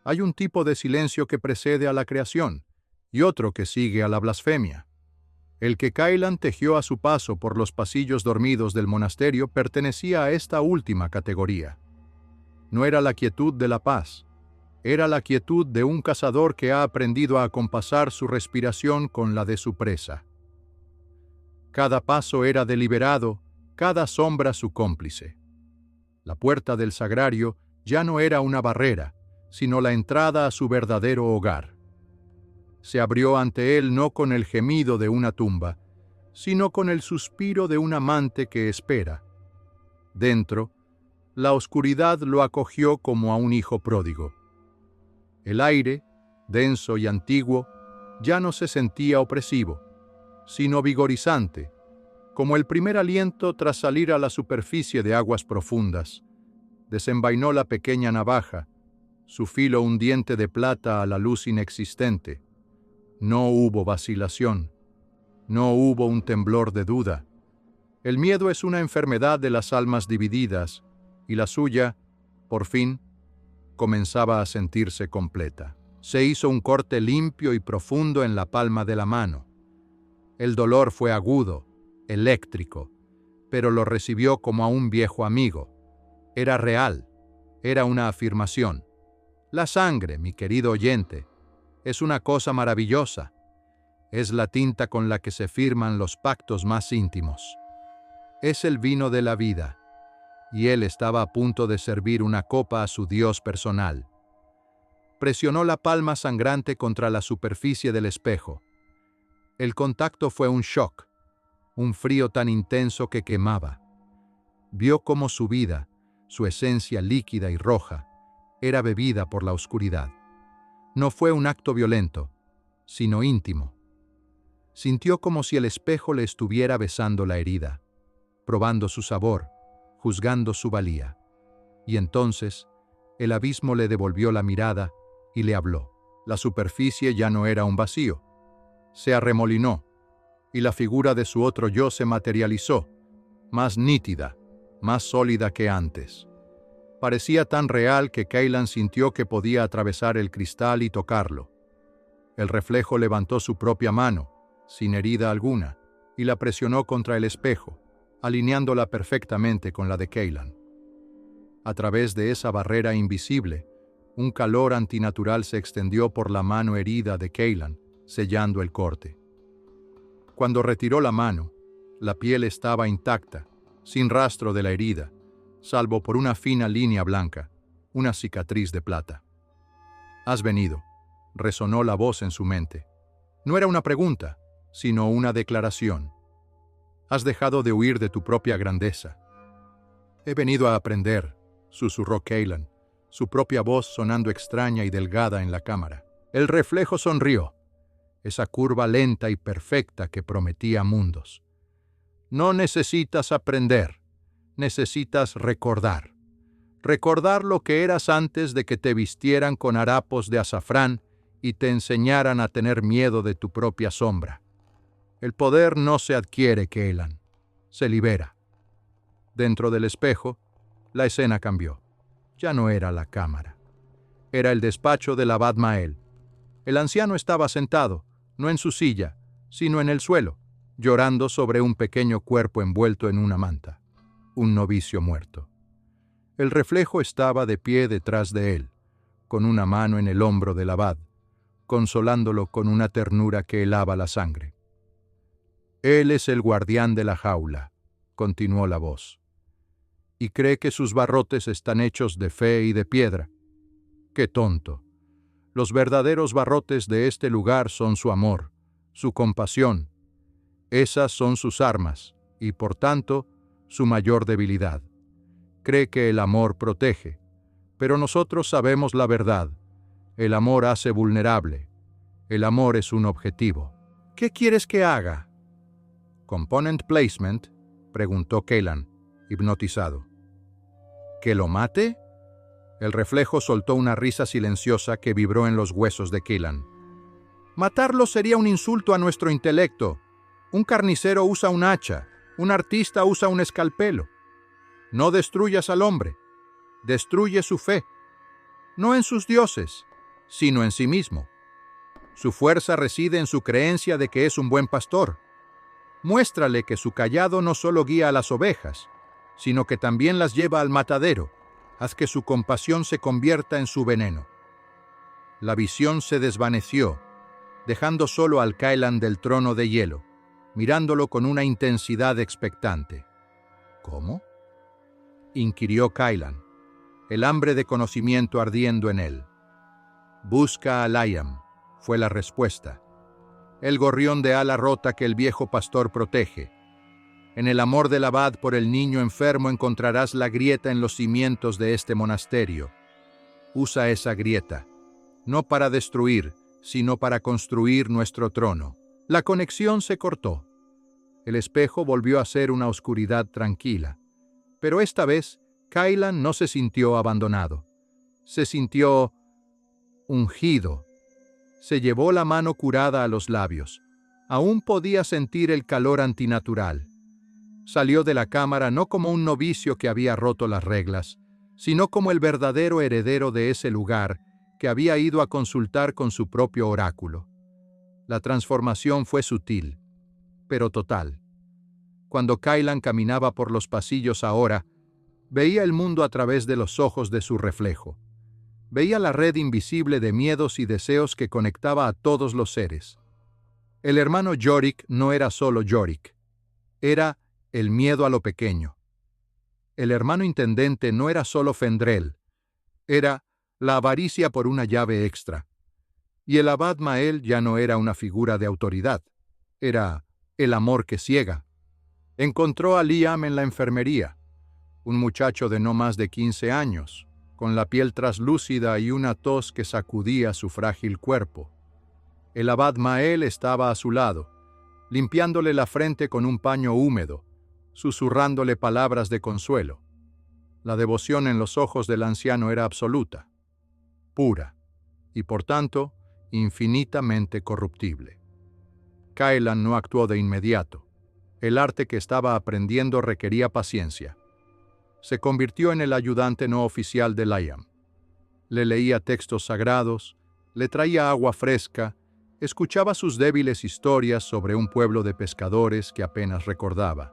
Hay un tipo de silencio que precede a la creación y otro que sigue a la blasfemia. El que Kailan tejió a su paso por los pasillos dormidos del monasterio pertenecía a esta última categoría. No era la quietud de la paz, era la quietud de un cazador que ha aprendido a acompasar su respiración con la de su presa. Cada paso era deliberado, cada sombra su cómplice. La puerta del sagrario ya no era una barrera, sino la entrada a su verdadero hogar. Se abrió ante él no con el gemido de una tumba, sino con el suspiro de un amante que espera. Dentro, la oscuridad lo acogió como a un hijo pródigo. El aire, denso y antiguo, ya no se sentía opresivo, sino vigorizante, como el primer aliento tras salir a la superficie de aguas profundas. Desenvainó la pequeña navaja, su filo un diente de plata a la luz inexistente. No hubo vacilación, no hubo un temblor de duda. El miedo es una enfermedad de las almas divididas, y la suya, por fin, comenzaba a sentirse completa. Se hizo un corte limpio y profundo en la palma de la mano. El dolor fue agudo, eléctrico, pero lo recibió como a un viejo amigo. Era real, era una afirmación. La sangre, mi querido oyente, es una cosa maravillosa. Es la tinta con la que se firman los pactos más íntimos. Es el vino de la vida, y él estaba a punto de servir una copa a su Dios personal. Presionó la palma sangrante contra la superficie del espejo. El contacto fue un shock, un frío tan intenso que quemaba. Vio cómo su vida, su esencia líquida y roja, era bebida por la oscuridad. No fue un acto violento, sino íntimo. Sintió como si el espejo le estuviera besando la herida, probando su sabor, juzgando su valía. Y entonces, el abismo le devolvió la mirada y le habló. La superficie ya no era un vacío. Se arremolinó, y la figura de su otro yo se materializó, más nítida, más sólida que antes. Parecía tan real que Kailan sintió que podía atravesar el cristal y tocarlo. El reflejo levantó su propia mano, sin herida alguna, y la presionó contra el espejo, alineándola perfectamente con la de Kailan. A través de esa barrera invisible, un calor antinatural se extendió por la mano herida de Kailan, sellando el corte. Cuando retiró la mano, la piel estaba intacta, sin rastro de la herida, salvo por una fina línea blanca, una cicatriz de plata. «Has venido», resonó la voz en su mente. No era una pregunta, sino una declaración. «Has dejado de huir de tu propia grandeza». «He venido a aprender», susurró Kailan, su propia voz sonando extraña y delgada en la cámara. El reflejo sonrió, esa curva lenta y perfecta que prometía mundos. «No necesitas aprender, necesitas recordar. Recordar lo que eras antes de que te vistieran con harapos de azafrán y te enseñaran a tener miedo de tu propia sombra. El poder no se adquiere, Kailan, se libera». Dentro del espejo, la escena cambió. Ya no era la cámara. Era el despacho del abad Mael. El anciano estaba sentado, no en su silla, sino en el suelo, llorando sobre un pequeño cuerpo envuelto en una manta. Un novicio muerto. El reflejo estaba de pie detrás de él, con una mano en el hombro del abad, consolándolo con una ternura que helaba la sangre. «Él es el guardián de la jaula», continuó la voz, «y cree que sus barrotes están hechos de fe y de piedra. ¡Qué tonto! Los verdaderos barrotes de este lugar son su amor, su compasión. Esas son sus armas, y por tanto, su mayor debilidad. Cree que el amor protege, pero nosotros sabemos la verdad. El amor hace vulnerable. El amor es un objetivo». «¿Qué quieres que haga?» «Component placement», preguntó Kailan, hipnotizado. «¿Que lo mate?» El reflejo soltó una risa silenciosa que vibró en los huesos de Kailan. «Matarlo sería un insulto a nuestro intelecto. Un carnicero usa un hacha, un artista usa un escalpelo. No destruyas al hombre, destruye su fe. No en sus dioses, sino en sí mismo. Su fuerza reside en su creencia de que es un buen pastor. Muéstrale que su cayado no solo guía a las ovejas, sino que también las lleva al matadero. Haz que su compasión se convierta en su veneno. La visión se desvaneció, dejando solo al Kailan del trono de hielo, mirándolo con una intensidad expectante. ¿Cómo?, inquirió Kailan, el hambre de conocimiento ardiendo en él. Busca a Liam, fue la respuesta. El gorrión de ala rota que el viejo pastor protege. En el amor del abad por el niño enfermo encontrarás la grieta en los cimientos de este monasterio. Usa esa grieta, no para destruir, sino para construir nuestro trono. La conexión se cortó. El espejo volvió a ser una oscuridad tranquila. Pero esta vez, Kailan no se sintió abandonado. Se sintió ungido. Se llevó la mano curada a los labios. Aún podía sentir el calor antinatural. Salió de la cámara no como un novicio que había roto las reglas, sino como el verdadero heredero de ese lugar que había ido a consultar con su propio oráculo. La transformación fue sutil, pero total. Cuando Kailan caminaba por los pasillos ahora, veía el mundo a través de los ojos de su reflejo. Veía la red invisible de miedos y deseos que conectaba a todos los seres. El hermano Yorick no era solo Yorick. Era el miedo a lo pequeño. El hermano intendente no era solo Fendrel. Era la avaricia por una llave extra. Y el abad Mael ya no era una figura de autoridad. Era el amor que ciega. Encontró a Liam en la enfermería, un muchacho de no más de 15 años, con la piel traslúcida y una tos que sacudía su frágil cuerpo. El abad Mael estaba a su lado, limpiándole la frente con un paño húmedo, susurrándole palabras de consuelo. La devoción en los ojos del anciano era absoluta, pura, y por tanto, infinitamente corruptible. Kailan no actuó de inmediato. El arte que estaba aprendiendo requería paciencia. Se convirtió en el ayudante no oficial de Liam. Le leía textos sagrados, le traía agua fresca, escuchaba sus débiles historias sobre un pueblo de pescadores que apenas recordaba.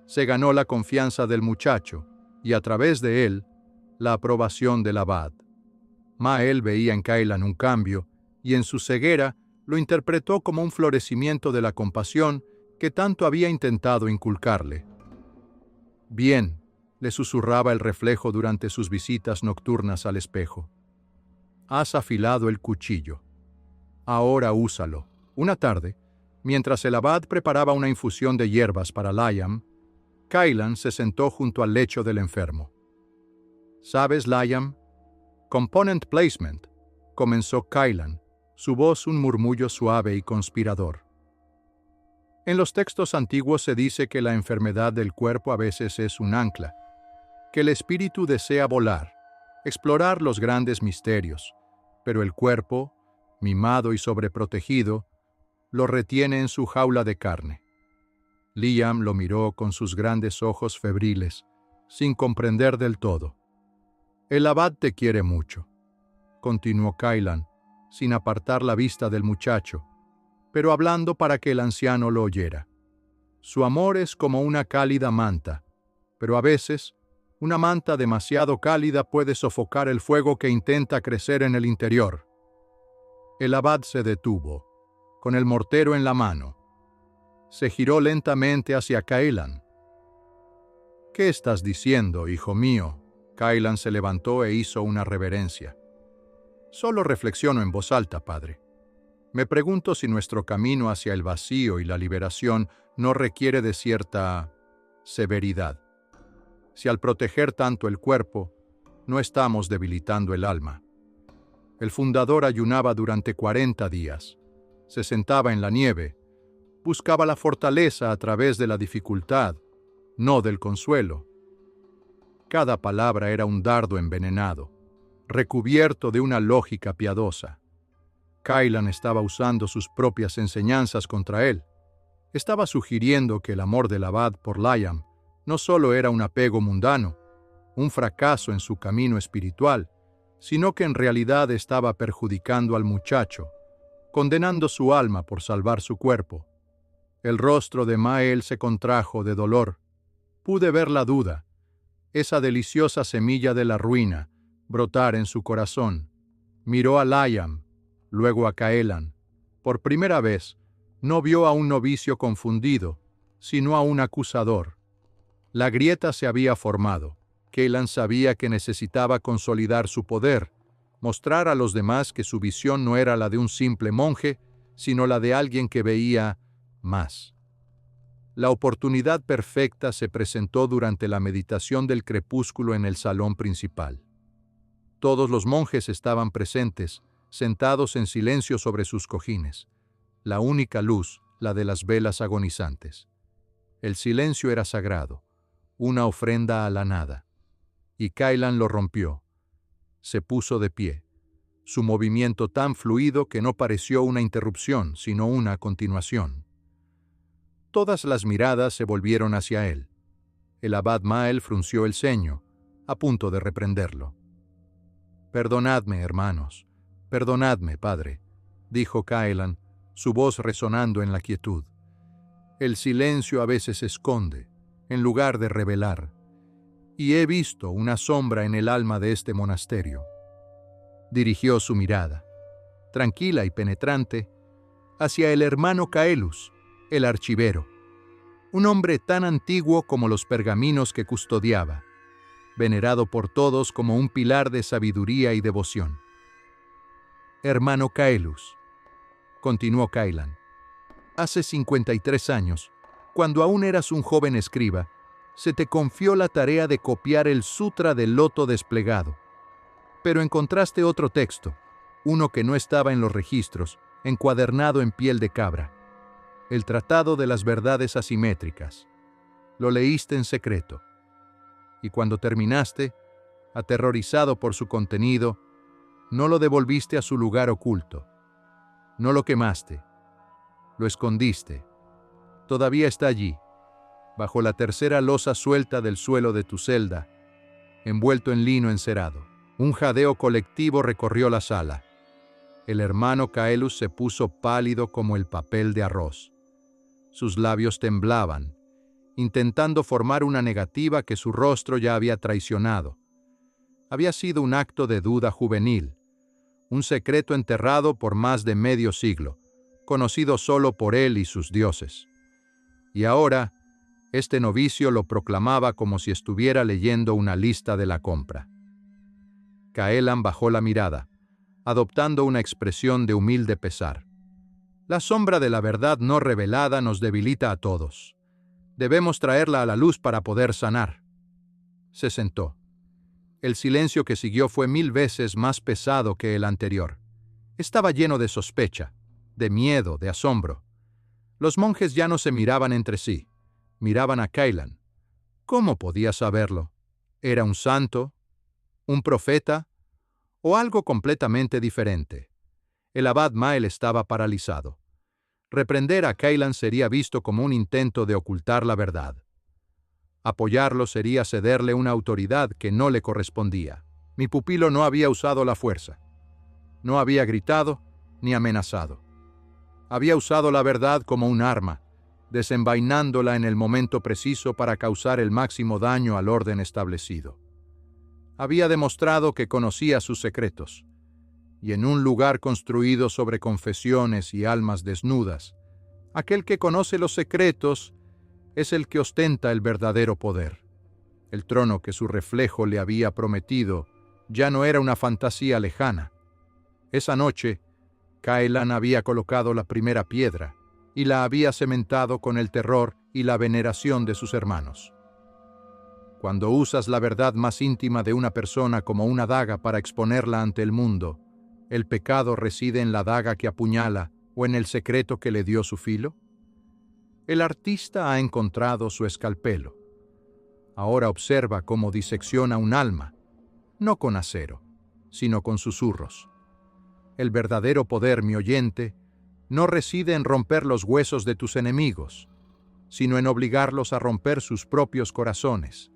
Se ganó la confianza del muchacho y, a través de él, la aprobación del abad. Mael veía en Kailan un cambio y en su ceguera lo interpretó como un florecimiento de la compasión que tanto había intentado inculcarle. «Bien», le susurraba el reflejo durante sus visitas nocturnas al espejo. «Has afilado el cuchillo. Ahora úsalo». Una tarde, mientras el abad preparaba una infusión de hierbas para Liam, Kailan se sentó junto al lecho del enfermo. «¿Sabes, Liam? Component placement», comenzó Kailan, su voz un murmullo suave y conspirador. En los textos antiguos se dice que la enfermedad del cuerpo a veces es un ancla, que el espíritu desea volar, explorar los grandes misterios, pero el cuerpo, mimado y sobreprotegido, lo retiene en su jaula de carne. Liam lo miró con sus grandes ojos febriles, sin comprender del todo. «El abad te quiere mucho», continuó Kailan, sin apartar la vista del muchacho, pero hablando para que el anciano lo oyera. «Su amor es como una cálida manta, pero a veces una manta demasiado cálida puede sofocar el fuego que intenta crecer en el interior». El abad se detuvo, con el mortero en la mano. Se giró lentamente hacia Kailan. «¿Qué estás diciendo, hijo mío?» Kailan se levantó e hizo una reverencia. «Solo reflexiono en voz alta, padre. Me pregunto si nuestro camino hacia el vacío y la liberación no requiere de cierta severidad. Si al proteger tanto el cuerpo, no estamos debilitando el alma». El fundador ayunaba durante 40 días. Se sentaba en la nieve. Buscaba la fortaleza a través de la dificultad, no del consuelo. Cada palabra era un dardo envenenado, recubierto de una lógica piadosa. Kailan estaba usando sus propias enseñanzas contra él. Estaba sugiriendo que el amor del abad por Liam no solo era un apego mundano, un fracaso en su camino espiritual, sino que en realidad estaba perjudicando al muchacho, condenando su alma por salvar su cuerpo. El rostro de Mael se contrajo de dolor. Pude ver la duda, esa deliciosa semilla de la ruina, brotar en su corazón. Miró a Layam, luego a Caelan. Por primera vez, no vio a un novicio confundido, sino a un acusador. La grieta se había formado. Caelan sabía que necesitaba consolidar su poder, mostrar a los demás que su visión no era la de un simple monje, sino la de alguien que veía más. La oportunidad perfecta se presentó durante la meditación del crepúsculo en el salón principal. Todos los monjes estaban presentes, sentados en silencio sobre sus cojines. La única luz, la de las velas agonizantes. El silencio era sagrado, una ofrenda a la nada. Y Caelan lo rompió. Se puso de pie, su movimiento tan fluido que no pareció una interrupción, sino una continuación. Todas las miradas se volvieron hacia él. El abad Mael frunció el ceño, a punto de reprenderlo. «Perdonadme, hermanos, perdonadme, padre», dijo Caelan, su voz resonando en la quietud. «El silencio a veces esconde, en lugar de revelar, y he visto una sombra en el alma de este monasterio». Dirigió su mirada, tranquila y penetrante, hacia el hermano Caelus, el archivero, un hombre tan antiguo como los pergaminos que custodiaba, venerado por todos como un pilar de sabiduría y devoción. «Hermano Caelus», continuó Caelan, «hace 53 años, cuando aún eras un joven escriba, se te confió la tarea de copiar el Sutra del Loto desplegado. Pero encontraste otro texto, uno que no estaba en los registros, encuadernado en piel de cabra. El Tratado de las Verdades Asimétricas. Lo leíste en secreto. Y cuando terminaste, aterrorizado por su contenido, no lo devolviste a su lugar oculto. No lo quemaste. Lo escondiste. Todavía está allí, bajo la tercera losa suelta del suelo de tu celda, envuelto en lino encerado. Un jadeo colectivo recorrió la sala. El hermano Caelus se puso pálido como el papel de arroz. Sus labios temblaban, intentando formar una negativa que su rostro ya había traicionado. Había sido un acto de duda juvenil, un secreto enterrado por más de medio siglo, conocido solo por él y sus dioses. Y ahora, este novicio lo proclamaba como si estuviera leyendo una lista de la compra. Caelan bajó la mirada, adoptando una expresión de humilde pesar. La sombra de la verdad no revelada nos debilita a todos. Debemos traerla a la luz para poder sanar. Se sentó. El silencio que siguió fue 1000 veces más pesado que el anterior. Estaba lleno de sospecha, de miedo, de asombro. Los monjes ya no se miraban entre sí, miraban a Caelan. ¿Cómo podía saberlo? ¿Era un santo? ¿Un profeta? ¿O algo completamente diferente? El abad Mael estaba paralizado. Reprender a Caelan sería visto como un intento de ocultar la verdad. Apoyarlo sería cederle una autoridad que no le correspondía. Mi pupilo no había usado la fuerza. No había gritado ni amenazado. Había usado la verdad como un arma, desenvainándola en el momento preciso para causar el máximo daño al orden establecido. Había demostrado que conocía sus secretos, y en un lugar construido sobre confesiones y almas desnudas, aquel que conoce los secretos es el que ostenta el verdadero poder. El trono que su reflejo le había prometido ya no era una fantasía lejana. Esa noche, Caelan había colocado la primera piedra y la había cementado con el terror y la veneración de sus hermanos. Cuando usas la verdad más íntima de una persona como una daga para exponerla ante el mundo, ¿el pecado reside en la daga que apuñala o en el secreto que le dio su filo? El artista ha encontrado su escalpelo. Ahora observa cómo disecciona un alma, no con acero, sino con susurros. El verdadero poder, mi oyente, no reside en romper los huesos de tus enemigos, sino en obligarlos a romper sus propios corazones.